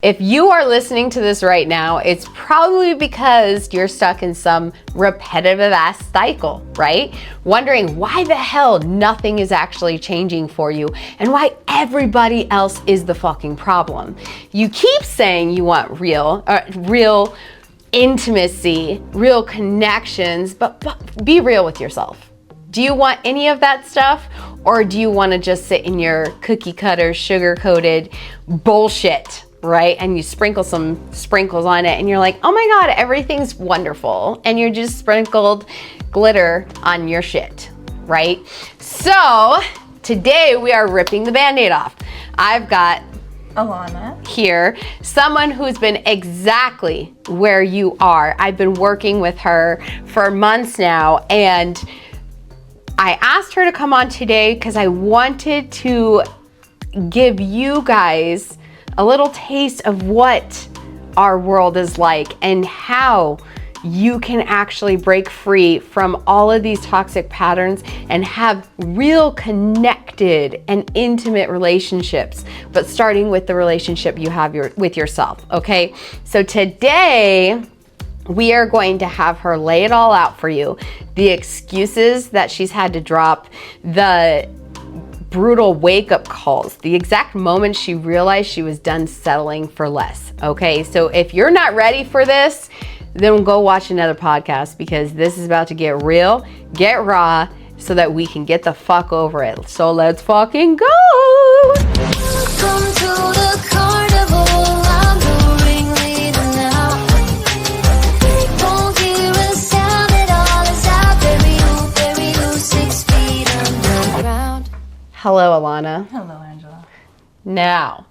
If you are listening to this right now, it's probably because you're stuck in some repetitive ass cycle, right? Wondering why the hell nothing is actually changing for you and why everybody else is the fucking problem. You keep saying you want real intimacy, real connections, but be real with yourself. Do you want any of that stuff, or do you want to just sit in your cookie cutter, sugar coated bullshit? Right? And you sprinkle some sprinkles on it and you're like, oh my God, everything's wonderful. And you're just sprinkled glitter on your shit, right? So today we are ripping the Band-Aid off. I've got Alana here, someone who's been exactly where you are. I've been working with her for months now, and I asked her to come on today because I wanted to give you guys a little taste of what our world is like and how you can actually break free from all of these toxic patterns and have real connected and intimate relationships, but starting with the relationship you have with yourself, okay? So today, we are going to have her lay it all out for you. The excuses that she's had to drop, the brutal wake-up calls, the exact moment she realized she was done settling for less, okay? So if you're not ready for this, then go watch another podcast, because this is about to get real, get raw, so that we can get the fuck over it. So let's fucking go! Welcome to the carnival, I'm the ringleader now. They won't hear a sound at all as I bury you 6 feet underground. Hello, Alana. Hello, Angela. Now,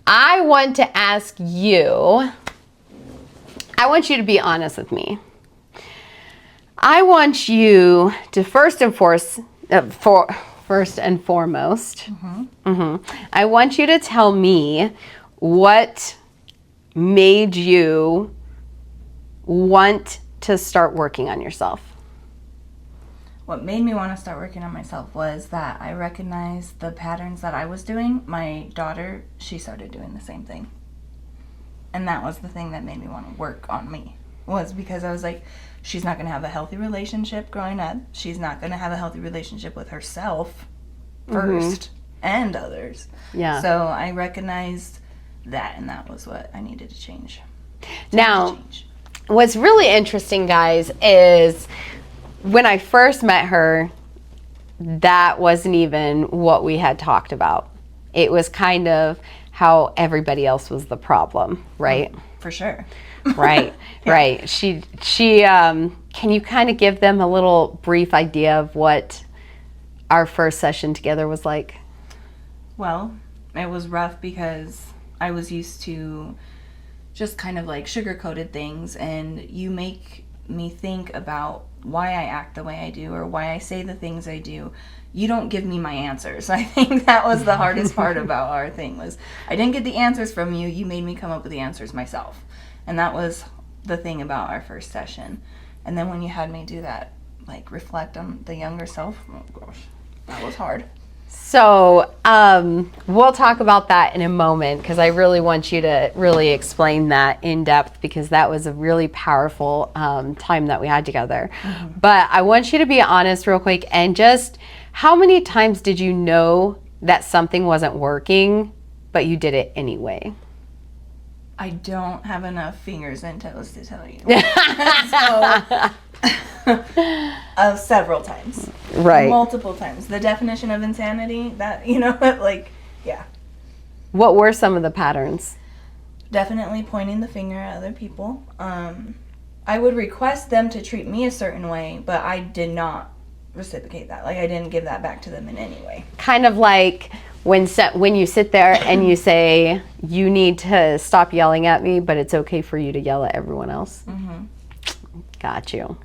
I want to ask you, I want you to be honest with me. I want you to first and foremost, I want you to tell me what made you want to start working on yourself. What made me want to start working on myself was that I recognized the patterns that I was doing. My daughter, she started doing the same thing. And that was the thing that made me want to work on me, was because I was like, she's not going to have a healthy relationship growing up. She's not going to have a healthy relationship with herself first and others. Yeah. So I recognized that, and that was what I needed to change. Now, what's really interesting, guys, is when I first met her, that wasn't even what we had talked about. It was kind of how everybody else was the problem, right? For sure. Right, right. She. Can you kind of give them a little brief idea of what our first session together was like? Well, it was rough because I was used to just kind of like sugar-coated things, and you make me think about why I act the way I do or why I say the things I do. You don't give me my answers. I think that was the hardest part about our thing, was I didn't get the answers from you. You made me come up with the answers myself. And that was the thing about our first session. And then when you had me do that, like reflect on the younger self, oh gosh, that was hard. So we'll talk about that in a moment, because I really want you to really explain that in depth, because that was a really powerful time that we had together. But I want you to be honest real quick, and just how many times did you know that something wasn't working, but you did it anyway? I don't have enough fingers and toes to tell you. So, several times. Right. Multiple times. The definition of insanity, that, like, yeah. What were some of the patterns? Definitely pointing the finger at other people. I would request them to treat me a certain way, but I did not reciprocate that. Like, I didn't give that back to them in any way. Kind of like when you sit there and you say, you need to stop yelling at me, but it's okay for you to yell at everyone else. Got you.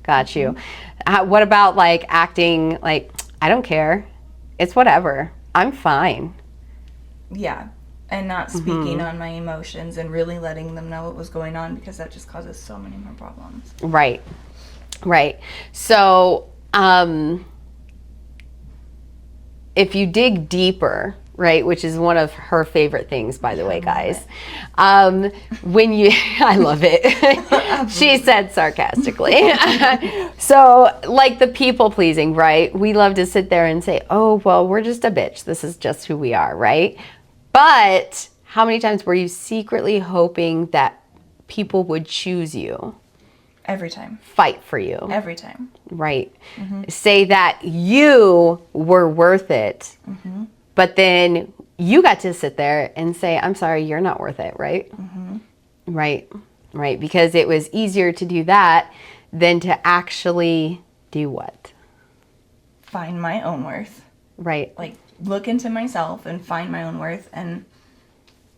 What about like acting like, I don't care, it's whatever, I'm fine? Yeah, and not speaking on my emotions and really letting them know what was going on, because that just causes so many more problems. Right. So if you dig deeper, right? Which is one of her favorite things, by the way, I love guys. When you, I love it. She said sarcastically. So, like the people pleasing, right? We love to sit there and say, oh, well, we're just a bitch. This is just who we are, right? But how many times were you secretly hoping that people would choose you? Every time. Fight for you. Every time. Right. Say that you were worth it. But then you got to sit there and say, I'm sorry, you're not worth it, right? Right. Right. Because it was easier to do that than to actually do what? Find my own worth. Right. Like, look into myself and find my own worth and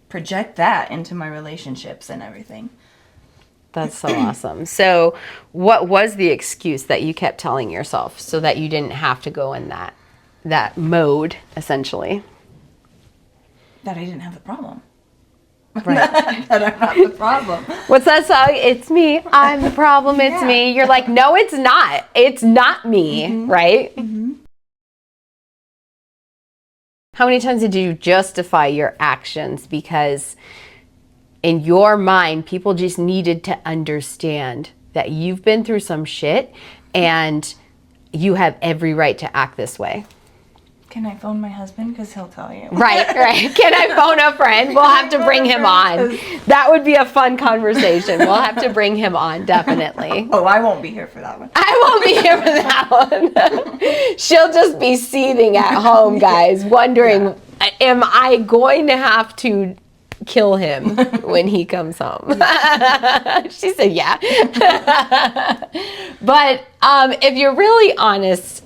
project that into my relationships and everything. That's so awesome. So what was the excuse that you kept telling yourself so that you didn't have to go in that mode, essentially? That I didn't have the problem. Right. That I'm not the problem. What's that song? It's me. I'm the problem. It's Yeah. me. You're like, no, it's not. It's not me. Right? How many times did you justify your actions because in your mind, people just needed to understand that you've been through some shit and you have every right to act this way? Can I phone my husband? Because he'll tell you. Right. Can I phone a friend? We'll have to bring him on. That would be a fun conversation. We'll have to bring him on, definitely. Oh, I won't be here for that one. I won't be here for that one. She'll just be seething at home, guys, wondering, am I going to have to kill him when he comes home? She said, yeah. But if you're really honest,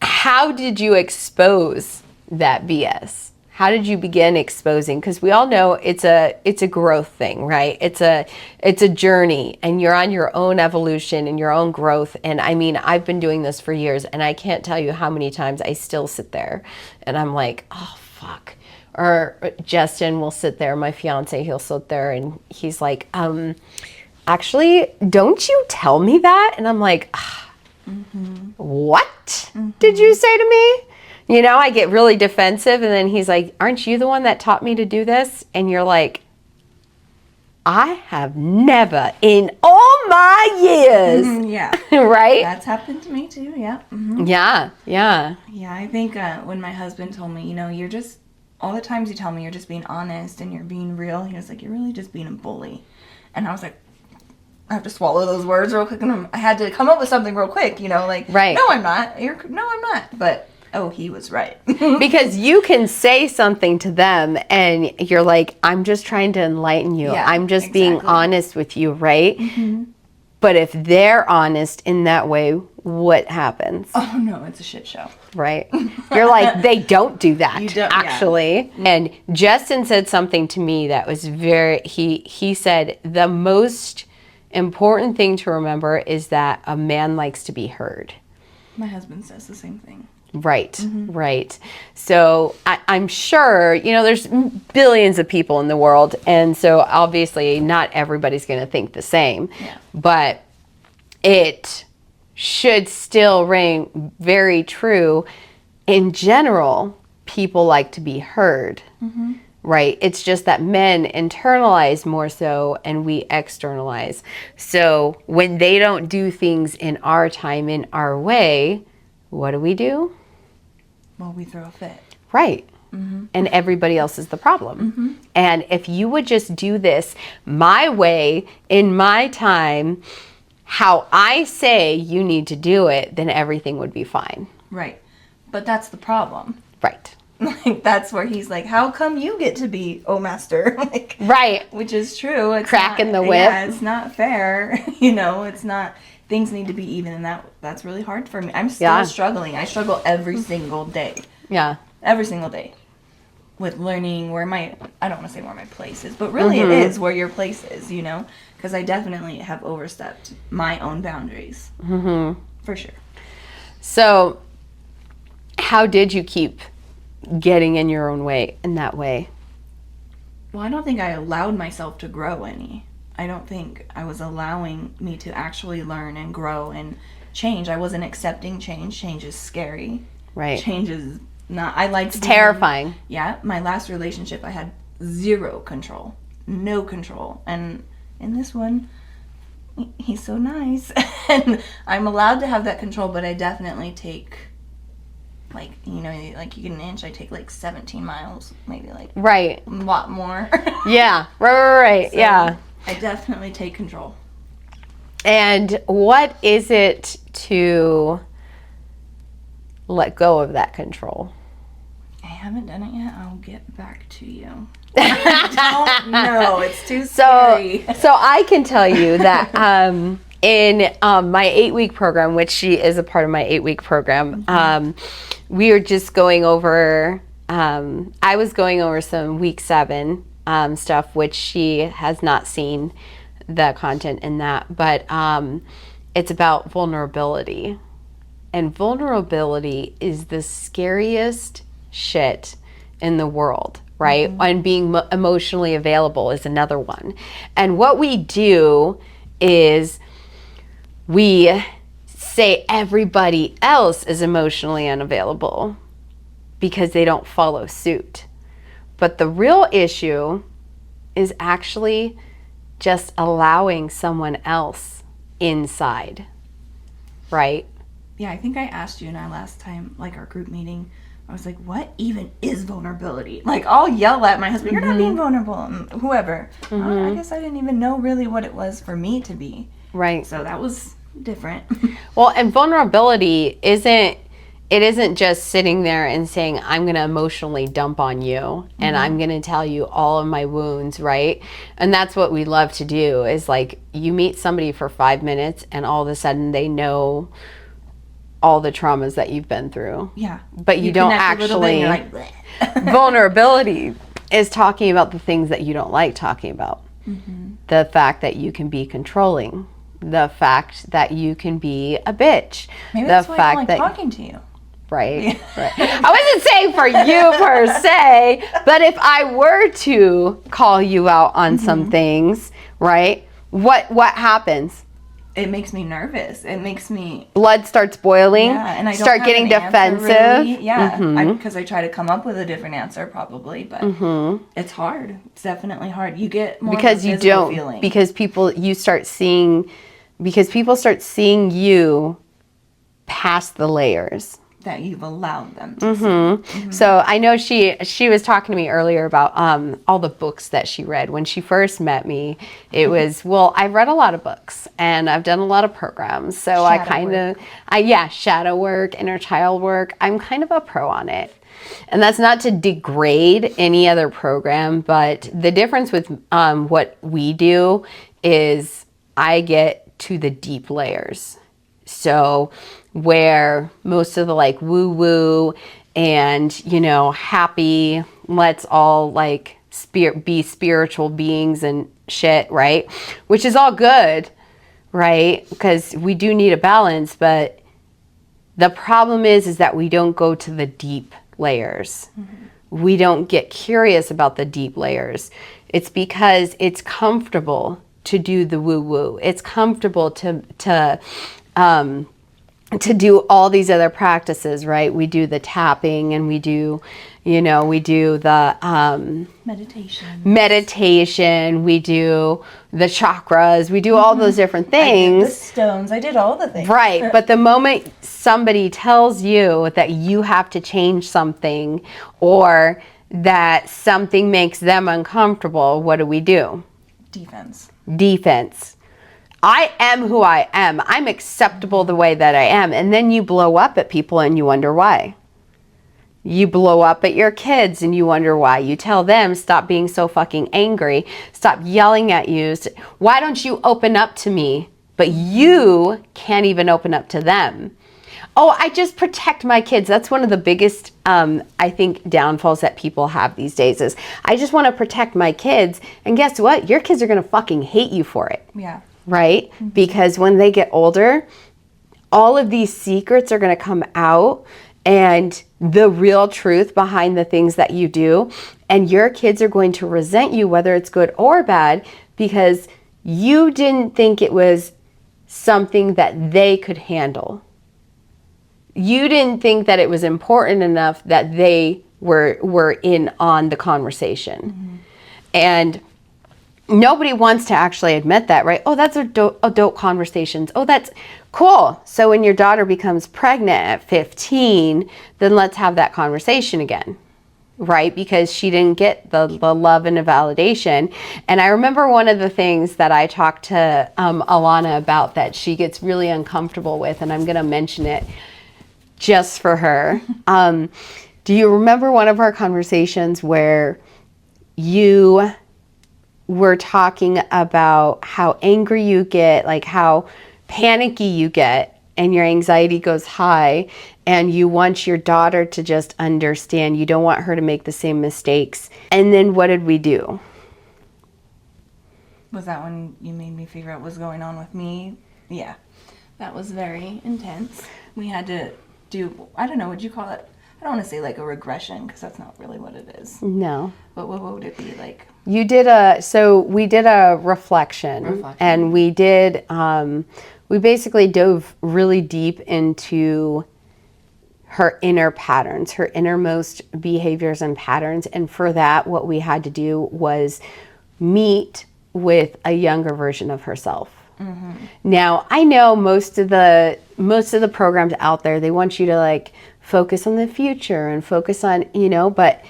how did you expose that BS? How did you begin exposing? Because we all know it's a growth thing, right? It's a journey, and you're on your own evolution and your own growth. And I mean, I've been doing this for years, and I can't tell you how many times I still sit there and I'm like, oh, fuck. Or Justin will sit there, my fiance, he'll sit there and he's like, actually, don't you tell me that? And I'm like, what did you say to me? You know, I get really defensive, and then he's like, aren't you the one that taught me to do this? And you're like, I have never in all my years. Yeah. Right? That's happened to me too, yeah. Yeah. Yeah, I think when my husband told me, you know, you're just, all the times you tell me you're just being honest and you're being real, he was like, you're really just being a bully. And I was like, I have to swallow those words real quick, and I had to come up with something real quick, you know, like, right. No, I'm not. No, I'm not. But, oh, he was right. Because you can say something to them and you're like, I'm just trying to enlighten you. Yeah, I'm just exactly. being honest with you, right? But if they're honest in that way, what happens? Oh, no, it's a shit show. Right? You're like, they don't do that, You don't- actually. Yeah. And Justin said something to me that was he said, the most important thing to remember is that a man likes to be heard. My husband says the same thing. Right, right. So I'm sure, you know, there's billions of people in the world. And so obviously not everybody's going to think the same. Yeah. But it should still ring very true. In general, people like to be heard. Right? It's just that men internalize more so and we externalize. So when they don't do things in our time, in our way, what do? Well, we throw a fit. Right. And everybody else is the problem. And if you would just do this my way, in my time, how I say you need to do it, then everything would be fine. Right. But that's the problem. Right. Like, that's where he's like, how come you get to be master? Like, right. Which is true. It's Cracking the whip. Yeah, it's not fair. You know, it's not, things need to be even, and that's really hard for me. I'm still struggling. I struggle every single day. Yeah. Every single day. With learning where I don't want to say where my place is, but really it is where your place is, you know? Because I definitely have overstepped my own boundaries. For sure. So, how did you keep getting in your own way in that way? Well, I don't think I allowed myself to grow any. I don't think I was allowing me to actually learn and grow and change. I wasn't accepting change. Change is scary. Right. Change is not. I liked It's terrifying. Yeah, my last relationship, I had zero control, no control, and in this one, he's so nice, and I'm allowed to have that control, but I definitely take, like, you know, like you get an inch, I take like 17 miles, maybe like Right. a lot more. Yeah. Right. So, yeah. I definitely take control. And what is it to let go of that control? I haven't done it yet. I'll get back to you. I don't know. It's too scary. So I can tell you that in my 8-week program, which she is a part of my 8-week program, we are just going over, I was going over some week 7 stuff, which she has not seen the content in that, but it's about vulnerability. And vulnerability is the scariest shit in the world, right? And being emotionally available is another one. And what we do is we say everybody else is emotionally unavailable because they don't follow suit. But the real issue is actually just allowing someone else inside, right? Yeah, I think I asked you in our last time, like our group meeting, I was like, what even is vulnerability? Like, I'll yell at my husband, you're not being vulnerable, and whoever. I guess I didn't even know really what it was for me to be. Right. So that was different. Well, and vulnerability isn't just sitting there and saying, I'm going to emotionally dump on you and I'm going to tell you all of my wounds, right? And that's what we love to do is like you meet somebody for 5 minutes and all of a sudden they know all the traumas that you've been through. Yeah. But you don't actually, and you're like, vulnerability is talking about the things that you don't like talking about. The fact that you can be controlling, the fact that you can be a bitch, maybe the that's why I fact don't like that talking to you. right. I wasn't saying for you per se, but if I were to call you out on some things, right? What happens? It makes me nervous. It makes me Blood starts boiling. Yeah, and I don't start have getting an answer, defensive. really. Yeah, because I try to come up with a different answer probably, but it's hard. It's definitely hard. You get more Because of a you physical don't. feeling. Because people start seeing you past the layers. That you've allowed them to see. So I know she was talking to me earlier about all the books that she read. When she first met me, it was, well, I've read a lot of books and I've done a lot of programs. So shadow work, inner child work. I'm kind of a pro on it. And that's not to degrade any other program, but the difference with what we do is I get to the deep layers. So where most of the like woo woo and, happy, let's all like be spiritual beings and shit, right? Which is all good, right? Because we do need a balance, but the problem is that we don't go to the deep layers. We don't get curious about the deep layers. It's because it's comfortable to do the woo woo. It's comfortable to do all these other practices, right? We do the tapping and we do the meditation, we do the chakras, we do all those different things. I did the stones, I did all the things. Right, but the moment somebody tells you that you have to change something or that something makes them uncomfortable, what do? Defense. I am who I am. I'm acceptable the way that I am. And then you blow up at people and you wonder why. You blow up at your kids and you wonder why. You tell them, stop being so fucking angry. Stop yelling at you. Why don't you open up to me? But you can't even open up to them. Oh, I just protect my kids. That's one of the biggest, I think, downfalls that people have these days is, I just want to protect my kids. And guess what? Your kids are going to fucking hate you for it. Yeah. Right? Because when they get older, all of these secrets are going to come out and the real truth behind the things that you do. And your kids are going to resent you, whether it's good or bad, because you didn't think it was something that they could handle. you didn't think that it was important enough that they were in on the conversation. And nobody wants to actually admit that, right? Oh, that's adult conversations. Oh, that's cool. So when your daughter becomes pregnant at 15, then let's have that conversation again, right? Because she didn't get the love and the validation. And I remember one of the things that I talked to Alana about that she gets really uncomfortable with, and I'm going to mention it just for her. Do you remember one of our conversations where you were talking about how angry you get, like how panicky you get, and your anxiety goes high, and you want your daughter to just understand, you don't want her to make the same mistakes. And then what did we do? Was that when you made me figure out what's going on with me? Yeah, that was very intense. We had to do, I don't know, would you call it? I don't want to say like a regression, because that's not really what it is. No. But what would it be like? We did a reflection. And we did, we basically dove really deep into her inner patterns, her innermost behaviors and patterns. And for that, what we had to do was meet with a younger version of herself. Now, I know most of the programs out there, they want you to like focus on the future and focus on, but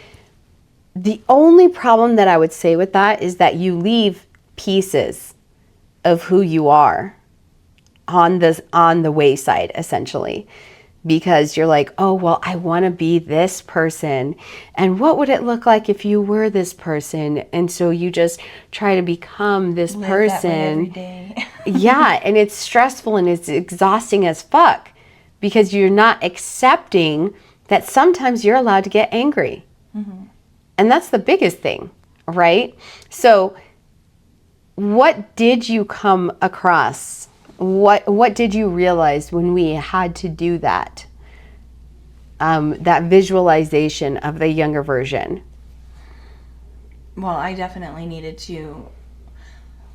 the only problem that I would say with that is that you leave pieces of who you are on the wayside, essentially, because you're like, oh, well, I want to be this person. And what would it look like if you were this person? And so you just try to become this Live person. that way every day. Yeah. And it's stressful and it's exhausting as fuck, because you're not accepting that sometimes you're allowed to get angry. And that's the biggest thing, right? So what did you come across? What did you realize when we had to do that? That visualization of the younger version. Well, I definitely needed to,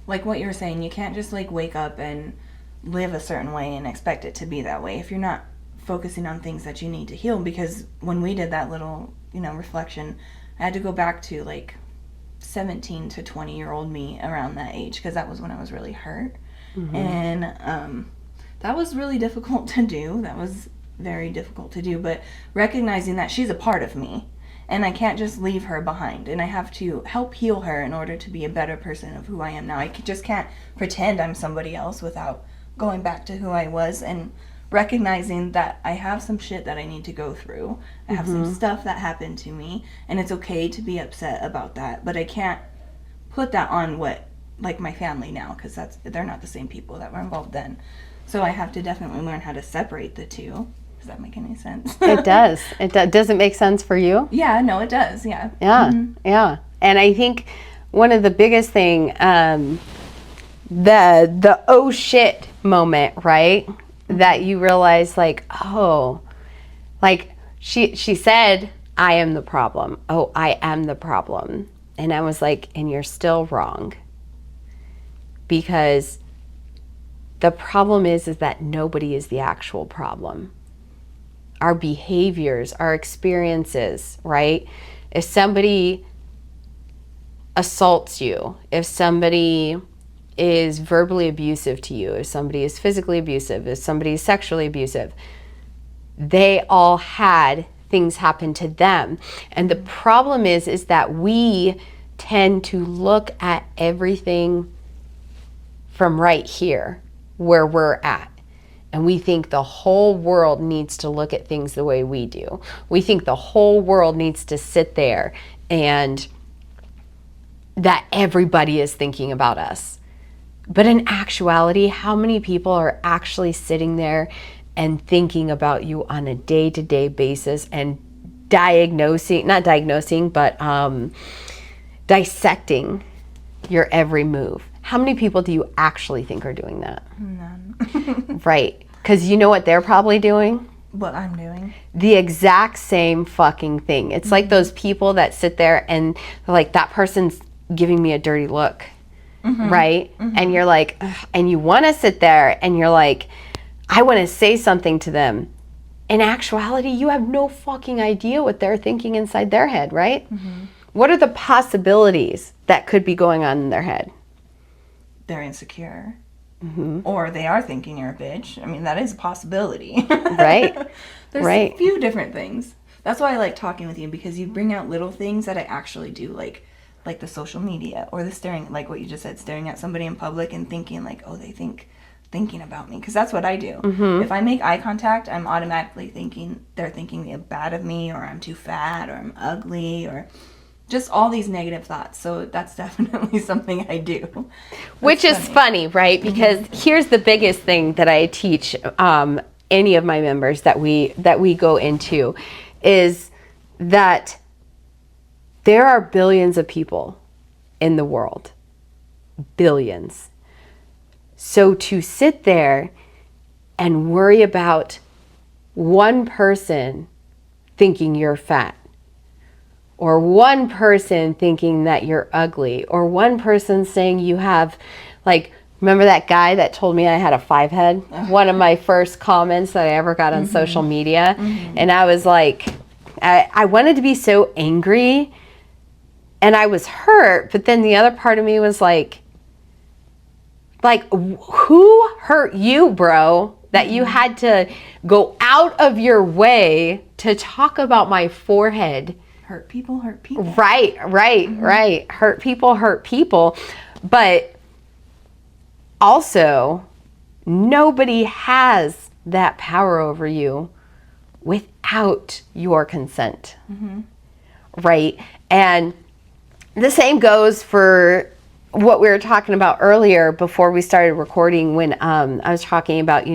like what you were saying, you can't just like wake up and live a certain way and expect it to be that way if you're not focusing on things that you need to heal. Because when we did that little, reflection, I had to go back to like 17 to 20-year-old me around that age, because that was when I was really hurt. And that was really difficult to do. That was very difficult to do, but recognizing that she's a part of me and I can't just leave her behind, and I have to help heal her in order to be a better person of who I am now. I just can't pretend I'm somebody else without going back to who I was, and recognizing that I have some shit that I need to go through. I have some stuff that happened to me, and it's okay to be upset about that, but I can't put that on like my family now, because they're not the same people that were involved then. So I have to definitely learn how to separate the two. Does that make any sense? It does. Does it make sense for you? Yeah, no, it does. Yeah. Yeah. Yeah. And I think one of the biggest thing, the oh shit moment, right? That you realize like, oh, like she said, I am the problem. Oh, I am the problem. And I was like, and you're still wrong. Because the problem is that nobody is the actual problem. Our behaviors, our experiences, right? If somebody assaults you, if somebody is verbally abusive to you, if somebody is physically abusive, if somebody is sexually abusive, they all had things happen to them. And the problem is that we tend to look at everything from right here where we're at. And we think the whole world needs to look at things the way we do. We think the whole world needs to sit there and that everybody is thinking about us. But in actuality, how many people are actually sitting there and thinking about you on a day-to-day basis and dissecting your every move? How many people do you actually think are doing that? None. Right. Because you know what they're probably doing? What I'm doing. The exact same fucking thing. It's like those people that sit there and they're like, that person's giving me a dirty look. Right? And you're like, ugh, and you want to sit there and you're like, I want to say something to them. in actuality, you have no fucking idea what they're thinking inside their head, right? What are the possibilities that could be going on in their head? They're insecure. Or they are thinking you're a bitch. I mean, that is a possibility. Right. There's Right. a few different things. That's why I like talking with you, because you bring out little things that I actually do, like the social media, or the staring, like what you just said, staring at somebody in public and thinking like, oh, they thinking about me, because that's what I do. If I make eye contact, I'm automatically thinking they're thinking bad of me, or I'm too fat, or I'm ugly, or just all these negative thoughts. So that's definitely something I do. Which is funny, right? Because here's the biggest thing that I teach any of my members that we go into, is that there are billions of people in the world. Billions. So to sit there and worry about one person thinking you're fat, or one person thinking that you're ugly, or one person saying you have, like, remember that guy that told me I had a 5 head? One of my first comments that I ever got on social media. And I was like, I wanted to be so angry, and I was hurt, but then the other part of me was like, who hurt you, bro, that you had to go out of your way to talk about my forehead? Hurt people hurt people. Right. Hurt people. But also, nobody has that power over you without your consent. Right? And the same goes for what we were talking about earlier before we started recording, when I was talking about,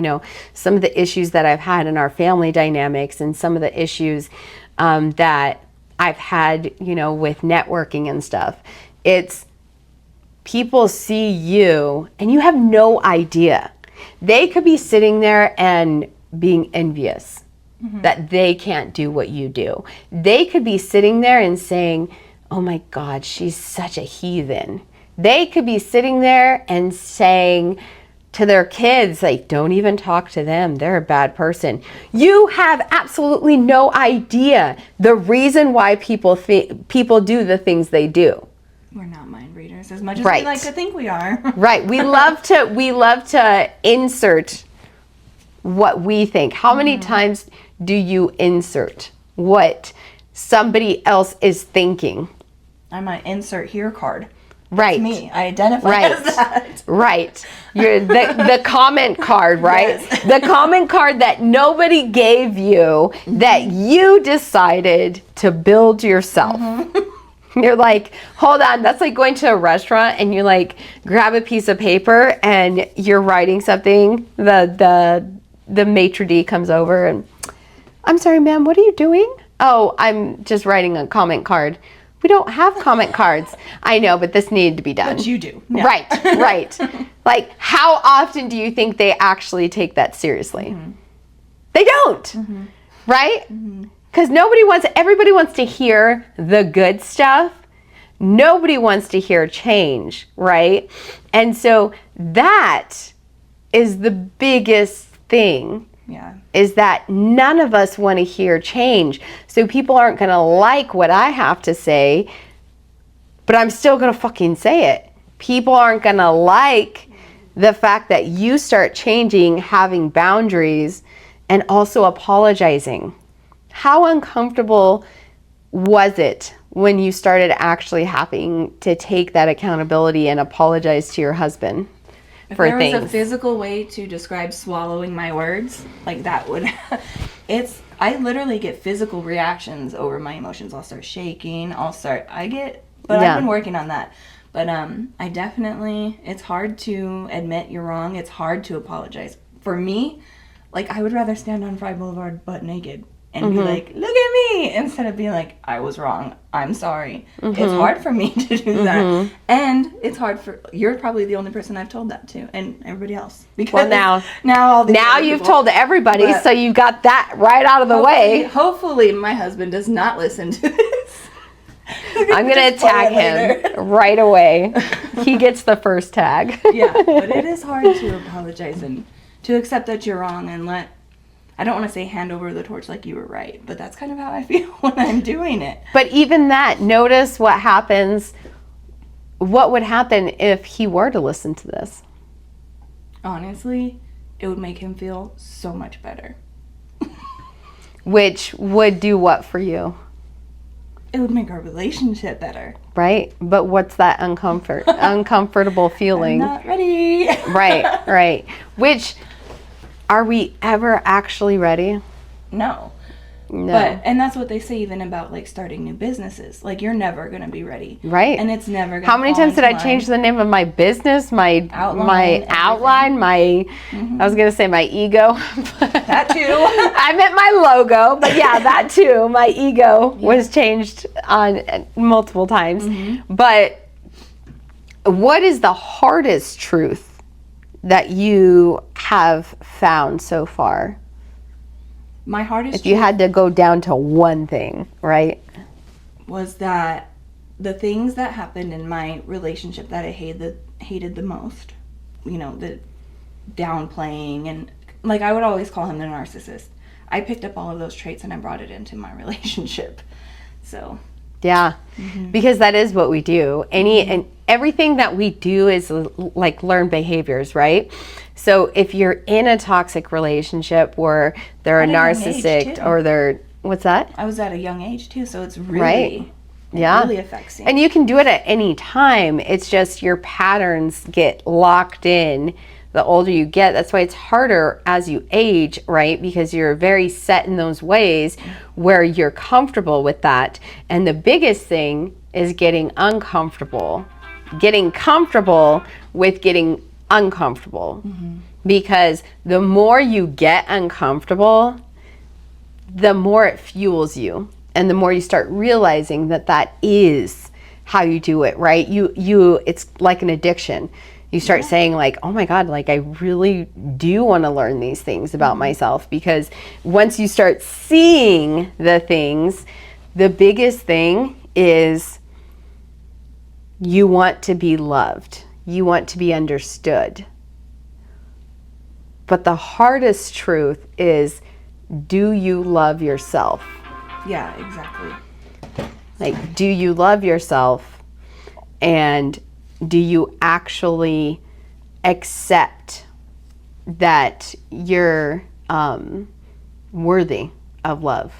some of the issues that I've had in our family dynamics, and some of the issues that I've had, with networking and stuff. It's people see you and you have no idea. They could be sitting there and being envious that they can't do what you do. They could be sitting there and saying, oh my God, she's such a heathen. They could be sitting there and saying to their kids, like, don't even talk to them. They're a bad person. You have absolutely no idea the reason why people do the things they do. We're not mind readers as much as we like to think we are. Right. We love to insert what we think. How many times do you insert what somebody else is thinking? I'm an insert here card. Right. That's me. I identify as that. Right. You're the comment card, right? Yes. The comment card that nobody gave you, that you decided to build yourself. You're like, hold on, that's like going to a restaurant and you like grab a piece of paper and you're writing something. The maitre d' comes over and, I'm sorry, ma'am, what are you doing? Oh, I'm just writing a comment card. We don't have comment cards. I know, but this needed to be done. But you do. Yeah. Right. Like, how often do you think they actually take that seriously? They don't, right? Because everybody wants to hear the good stuff. Nobody wants to hear change, right? And so that is the biggest thing. Yeah. Is that none of us want to hear change. So people aren't going to like what I have to say, but I'm still going to fucking say it. People aren't going to like the fact that you start changing, having boundaries, and also apologizing. How uncomfortable was it when you started actually having to take that accountability and apologize to your husband? If there was a physical way to describe swallowing my words, like that would, I literally get physical reactions over my emotions. I'll start shaking, I've been working on that. But I definitely, it's hard to admit you're wrong. It's hard to apologize. For me, like, I would rather stand on Fry Boulevard butt naked and be like, look at me, instead of being like, I was wrong, I'm sorry. It's hard for me to do that. And it's hard you're probably the only person I've told that to, and everybody else. Because now you've told everybody, so you got that right out of the way. Hopefully my husband does not listen to this. I'm going to tag him right away. He gets the first tag. Yeah, but it is hard to apologize and to accept that you're wrong, and I don't want to say hand over the torch like you were right, but that's kind of how I feel when I'm doing it. But even that, notice what happens. What would happen if he were to listen to this? Honestly, it would make him feel so much better. Which would do what for you? It would make our relationship better. Right? But what's that uncomfortable feeling? I'm not ready. Right. Which, are we ever actually ready? No. No. And that's what they say even about like starting new businesses. Like you're never going to be ready. Right. And it's never going to How many times did I change the name of my business, my outline, I was going to say my ego. That too. I meant my logo, but yeah, that too. My ego was changed on multiple times. But what is the hardest truth that you have found so far? My hardest If you had to go down to one thing, right? Was that the things that happened in my relationship that I hated the most, you know, the downplaying, and like I would always call him the narcissist. I picked up all of those traits and I brought it into my relationship. So yeah, because that is what we do. And everything that we do is like learned behaviors, right? So if you're in a toxic relationship where they're a narcissist or they're, what's that? I was at a young age too, so it's really, right. Yeah. really affects you. And you can do it at any time. It's just your patterns get locked in the older you get. That's why it's harder as you age, right? Because you're very set in those ways where you're comfortable with that. And the biggest thing is getting uncomfortable. Getting comfortable with getting uncomfortable. Because the more you get uncomfortable, the more it fuels you. And the more you start realizing that that is how you do it, right? It's like an addiction. You start saying like, oh my God, like I really do want to learn these things about myself, because once you start seeing the things, the biggest thing is you want to be loved. You want to be understood. But the hardest truth is, do you love yourself? Yeah, exactly. Like, do you love yourself? And do you actually accept that you're worthy of love?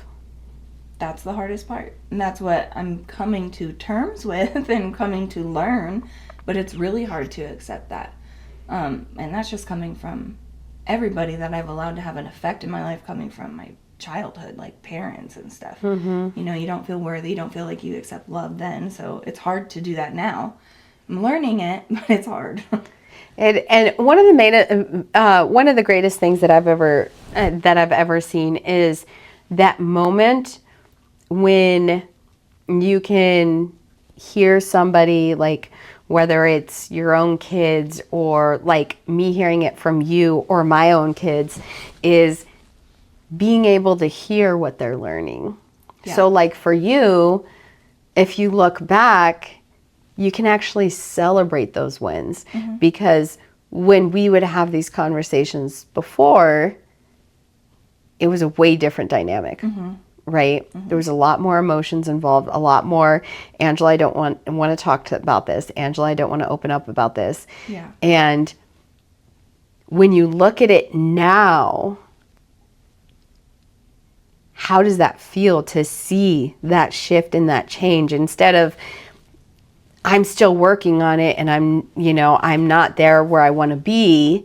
That's the hardest part. And that's what I'm coming to terms with and coming to learn. But it's really hard to accept that. And that's just coming from everybody that I've allowed to have an effect in my life, coming from my childhood, like parents and stuff. You know, you don't feel worthy, you don't feel like you accept love then. So it's hard to do that now. I'm learning it, but it's hard. And one of the greatest things that I've ever seen is that moment when you can hear somebody, like whether it's your own kids or like me hearing it from you or my own kids, is being able to hear what they're learning. Yeah. So like for you, if you look back, you can actually celebrate those wins, because when we would have these conversations before, it was a way different dynamic, right? There was a lot more emotions involved, a lot more, Angela, I don't want to talk about this. Angela, I don't want to open up about this. Yeah. And when you look at it now, how does that feel to see that shift and that change, instead of I'm still working on it and I'm not there where I want to be?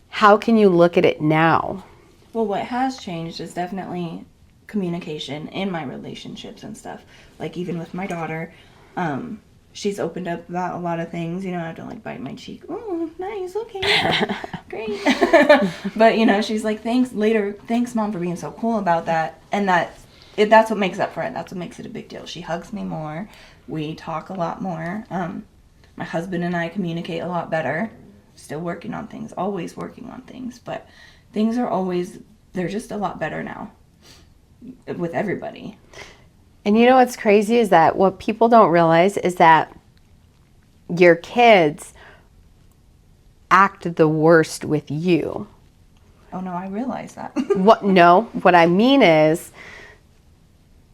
How can you look at it now? Well, what has changed is definitely communication in my relationships and stuff. Like even with my daughter, she's opened up about a lot of things. You know, I have to like bite my cheek. Oh, nice, okay, great. But you know, she's like, thanks mom for being so cool about that. And that's what makes up for it. That's what makes it a big deal. She hugs me more. We talk a lot more. My husband and I communicate a lot better. Still working on things, always working on things, but things are they're just a lot better now with everybody. And you know what's crazy is that what people don't realize is that your kids act the worst with you. Oh no, I realize that. What I mean is,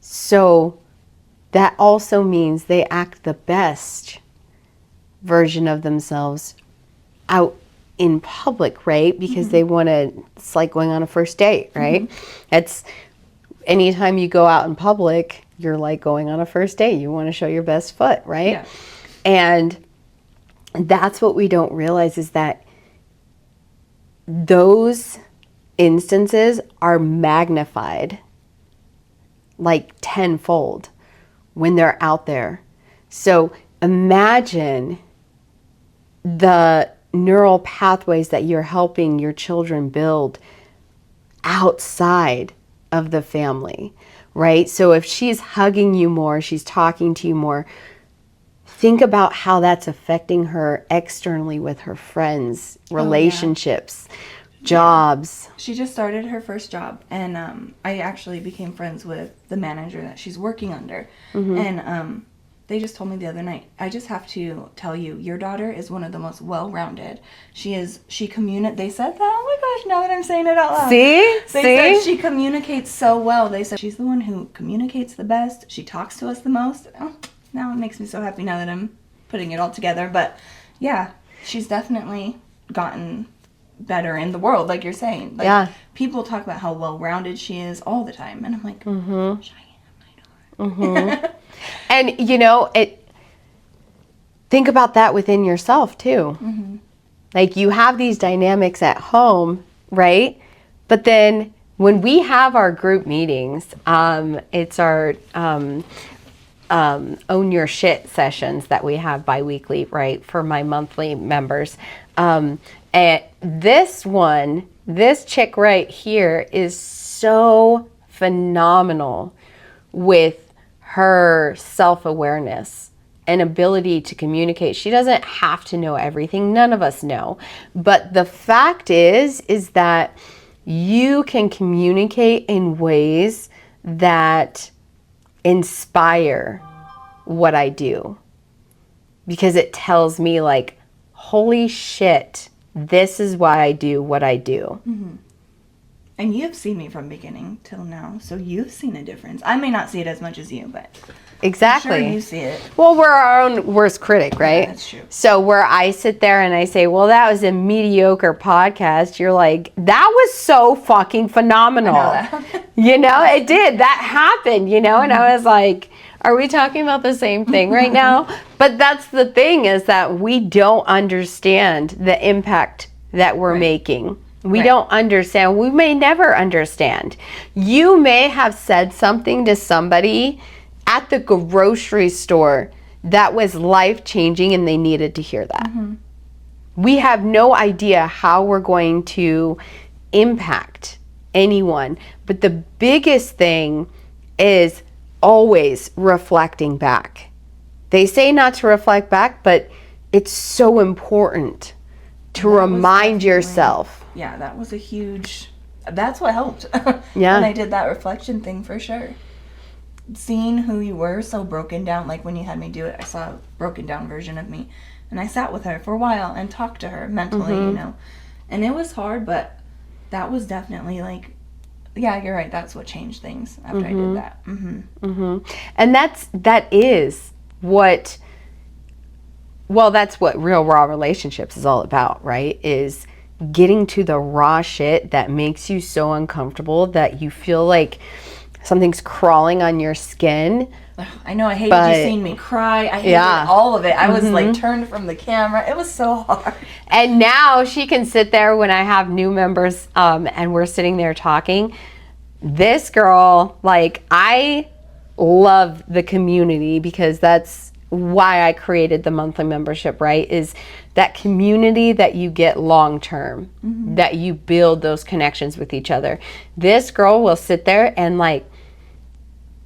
so that also means they act the best version of themselves out in public, right? Because they want to, it's like going on a first date, right? It's anytime you go out in public, you're like going on a first date. You want to show your best foot, right? Yeah. And that's what we don't realize is that those instances are magnified like tenfold when they're out there. So imagine the neural pathways that you're helping your children build outside of the family, right? So if she's hugging you more, she's talking to you more, think about how that's affecting her externally with her friends, relationships, jobs. She just started her first job, and I actually became friends with the manager that she's working under. And they just told me the other night, I just have to tell you, your daughter is one of the most well-rounded. They said that, oh my gosh, now that I'm saying it out loud. They said she communicates so well. They said she's the one who communicates the best. She talks to us the most. Oh, now it makes me so happy now that I'm putting it all together. But yeah, she's definitely gotten better in the world, like you're saying. Like, people talk about how well-rounded she is all the time, and I'm like, And think about that within yourself too. Like, you have these dynamics at home, right? But then when we have our group meetings, it's our own your shit sessions that we have bi-weekly, right, for my monthly members. And this chick right here is so phenomenal with her self-awareness and ability to communicate. She doesn't have to know everything. None of us know. But the fact is that you can communicate in ways that inspire what I do. Because it tells me, like, holy shit, this is why I do what I do. And you've seen me from beginning till now, so you've seen a difference. I may not see it as much as you, but exactly. I'm sure you see it. Well, we're our own worst critic, right? Yeah, that's true. So where I sit there and I say, well, that was a mediocre podcast, you're like, that was so fucking phenomenal. It did. That happened, and I was like, are we talking about the same thing right now? But that's the thing, is that we don't understand the impact that we're making. We don't understand. We may never understand. You may have said something to somebody at the grocery store that was life-changing and they needed to hear that. We have no idea how we're going to impact anyone. But the biggest thing is always reflecting back. They say not to reflect back, but it's so important to remind yourself. Yeah, that was that's what helped. When I did that reflection thing, for sure. Seeing who you were so broken down, like when you had me do it, I saw a broken down version of me. And I sat with her for a while and talked to her mentally, And it was hard, but that was definitely like, yeah, you're right. That's what changed things after I did that. And that is what, well, that's what real raw relationships is all about, right? Is getting to the raw shit that makes you so uncomfortable that you feel like something's crawling on your skin. I know, I hated you seeing me cry. I hated all of it. I was like turned from the camera. It was so hard. And now she can sit there when I have new members and we're sitting there talking. This girl, like, I love the community because that's why I created the monthly membership, right? Is that community that you get long term, that you build those connections with each other. This girl will sit there and, like,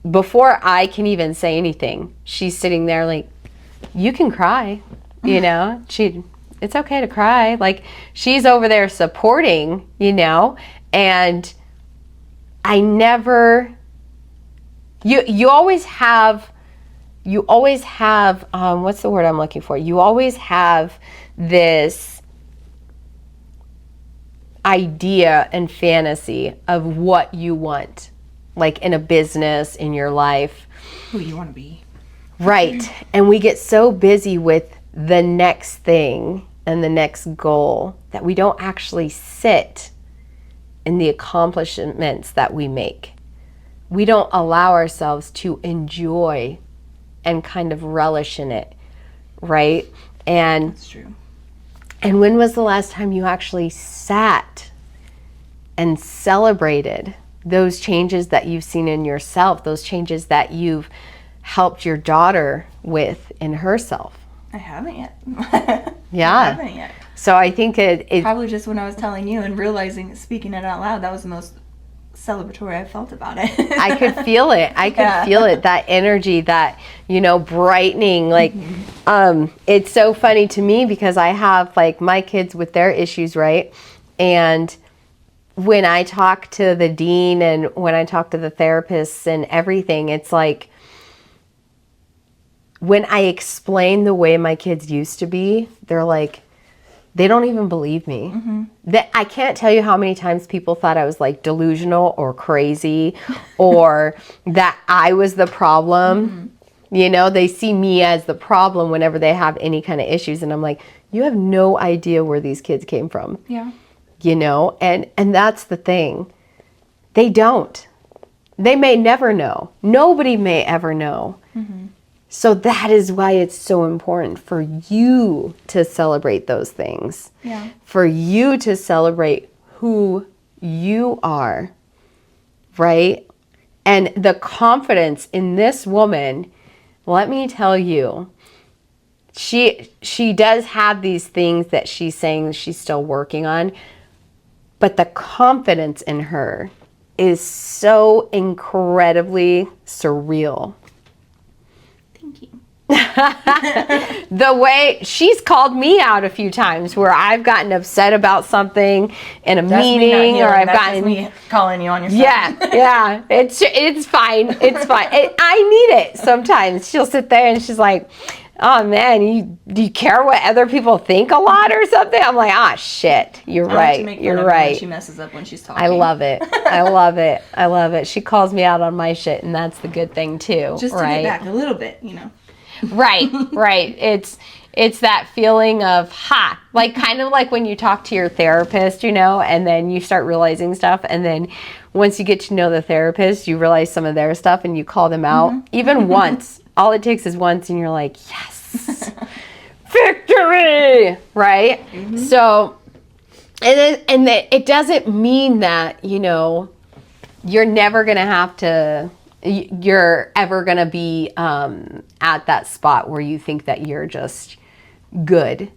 before I can even say anything, she's sitting there like, you can cry, it's okay to cry. Like, she's over there supporting, and I never, you always have, what's the word I'm looking for? You always have this idea and fantasy of what you want, like in a business, in your life. Who you want to be. Right. And we get so busy with the next thing and the next goal that we don't actually sit in the accomplishments that we make. We don't allow ourselves to enjoy and kind of relish in it, right? And That's true. And when was the last time you actually sat and celebrated those changes that you've seen in yourself, those changes that you've helped your daughter with in herself? I haven't yet. Yeah. I haven't yet. So I think it Probably just when I was telling you and realizing, speaking it out loud, that was the most celebratory I felt about it. I could feel it. I could Yeah. feel it, that energy, that, brightening. Like, it's so funny to me because I have like my kids with their issues, right? And when I talk to the dean and when I talk to the therapists and everything, it's like when I explain the way my kids used to be, they're like, they don't even believe me. That I can't tell you how many times people thought I was like delusional or crazy or that I was the problem. They see me as the problem whenever they have any kind of issues. And I'm like, you have no idea where these kids came from. Yeah. And that's the thing. They don't. They may never know. Nobody may ever know. So that is why it's so important for you to celebrate those things. Yeah. For you to celebrate who you are, right? And the confidence in this woman, let me tell you, she does have these things that she's saying she's still working on, but the confidence in her is so incredibly surreal. Thank you. The way she's called me out a few times where I've gotten upset about something in a meeting or I've gotten me calling you on your phone. yeah, it's fine. It's fine. I need it sometimes. She'll sit there and she's like, oh man, do you care what other people think a lot or something? I'm like, shit, you're I like to right. make fun You're of her when right. she messes up when she's talking. I love it. I love it. I love it. She calls me out on my shit, and that's the good thing too. Just to right? get back a little bit, Right. It's that feeling of like kind of like when you talk to your therapist, and then you start realizing stuff, and then once you get to know the therapist, you realize some of their stuff, and you call them out even once. All it takes is once, and you're like, yes, victory, right? So, and it doesn't mean that you're never gonna have to. You're ever going to be at that spot where you think that you're just good.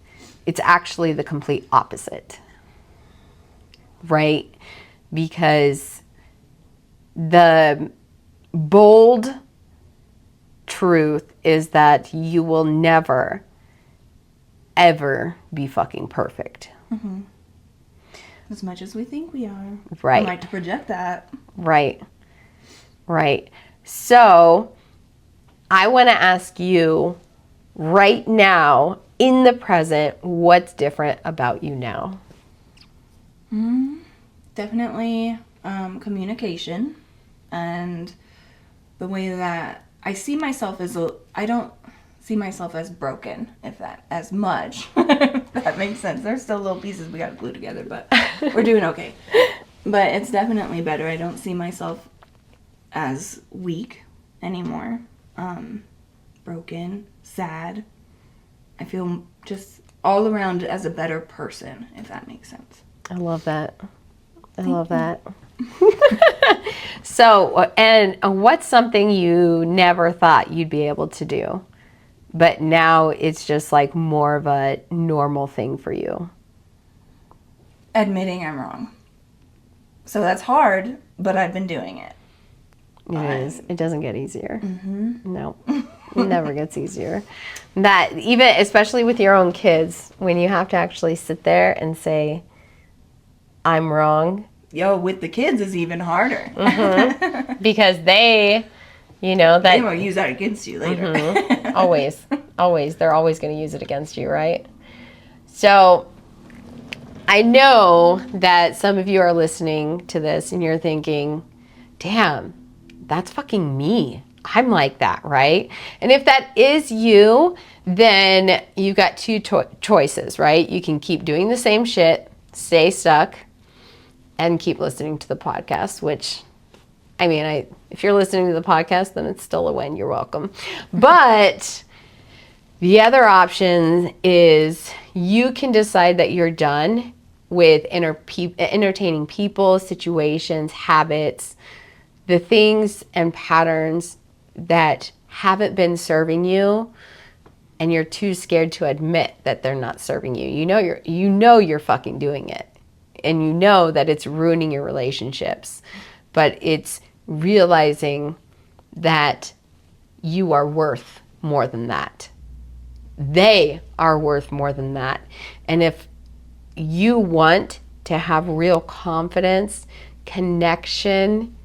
It's actually the complete opposite, right? Because the bold truth is that you will never, ever be fucking perfect. As much as we think we are. Right. I like to project that. Right. So I want to ask you right now, in the present, what's different about you now? Definitely communication and the way that I see myself I don't see myself as broken, as much, if that makes sense. There's still little pieces we got to glue together, but we're doing okay. But it's definitely better. I don't see myself as weak anymore, broken, sad. I feel just all around as a better person, if that makes sense. I love that. I love that. So, and what's something you never thought you'd be able to do, but now it's just like more of a normal thing for you? Admitting I'm wrong. So that's hard, but I've been doing it. It is. It doesn't get easier. No, it never gets easier. That even, especially with your own kids, when you have to actually sit there and say, I'm wrong. With the kids is even harder. Because they, that They will use that against you later. always, they're always going to use it against you, right? So I know that some of you are listening to this and you're thinking, damn, that's fucking me. I'm like that, right? And if that is you, then you got two choices, right? You can keep doing the same shit, stay stuck, and keep listening to the podcast, which, I mean, if you're listening to the podcast, then it's still a win. You're welcome. But the other option is you can decide that you're done with entertaining people, situations, habits, the things and patterns that haven't been serving you, and you're too scared to admit that they're not serving you. You know you're fucking doing it, and you know that it's ruining your relationships, but it's realizing that you are worth more than that. They are worth more than that. And if you want to have real confidence, connection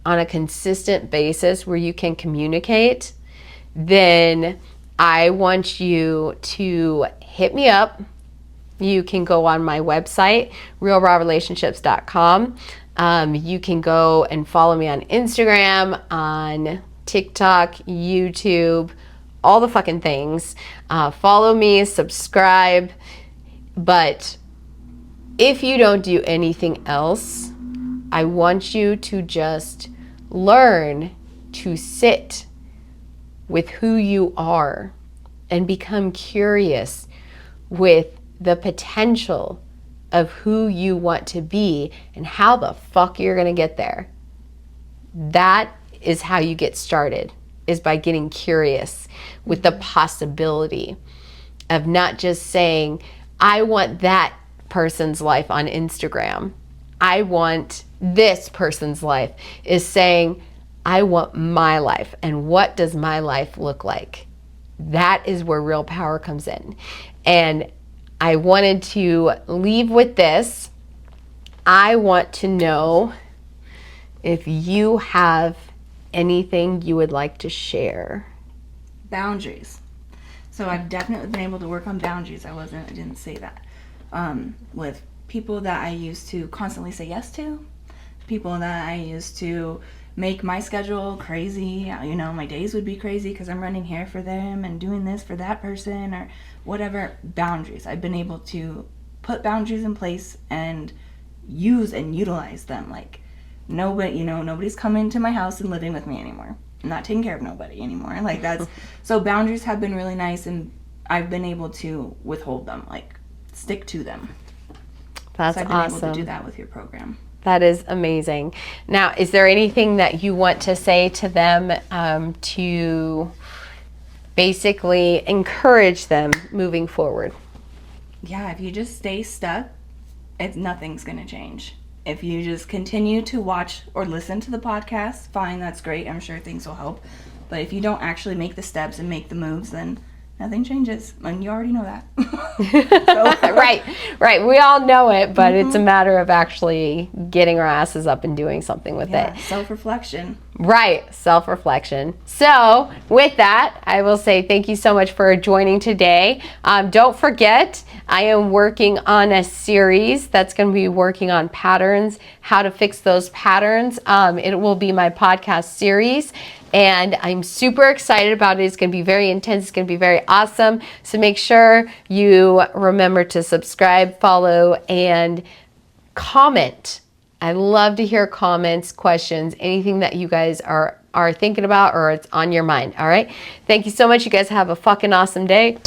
on a consistent basis where you can communicate, then I want you to hit me up. You can go on my website, realrawrelationships.com. You can go and follow me on Instagram, on TikTok, YouTube, all the fucking things. Follow me, subscribe. But if you don't do anything else, I want you to just learn to sit with who you are and become curious with the potential of who you want to be and how the fuck you're gonna get there. That is how you get started, is by getting curious with the possibility of not just saying, I want that person's life on Instagram. I want this person's life. Is saying, I want my life. And what does my life look like? That is where real power comes in. And I wanted to leave with this. I want to know if you have anything you would like to share. Boundaries. So I've definitely been able to work on boundaries. I didn't say that. With people that I used to constantly say yes to, people that I used to make my schedule crazy. You know, my days would be crazy because I'm running hair for them and doing this for that person or whatever. Boundaries. I've been able to put boundaries in place and use and utilize them. Like, nobody's coming to my house and living with me anymore. I'm not taking care of nobody anymore. Like, that's so boundaries have been really nice, and I've been able to withhold them, like stick to them. That's so I've been awesome. able to do that with your program. That is amazing. Now, is there anything that you want to say to them to basically encourage them moving forward? Yeah, if you just stay stuck, nothing's going to change. If you just continue to watch or listen to the podcast, fine, that's great. I'm sure things will help. But if you don't actually make the steps and make the moves, then nothing changes. And you already know that. Right. We all know it, but it's a matter of actually getting our asses up and doing something with it. Self-reflection. Right, self-reflection. So with that, I will say thank you so much for joining today. Don't forget, I am working on a series that's going to be working on patterns, how to fix those patterns. It will be my podcast series, and I'm super excited about it. It's going to be very intense. It's going to be very awesome. So make sure you remember to subscribe, follow, and comment. I love to hear comments, questions, anything that you guys are thinking about or it's on your mind. All right. Thank you so much. You guys have a fucking awesome day.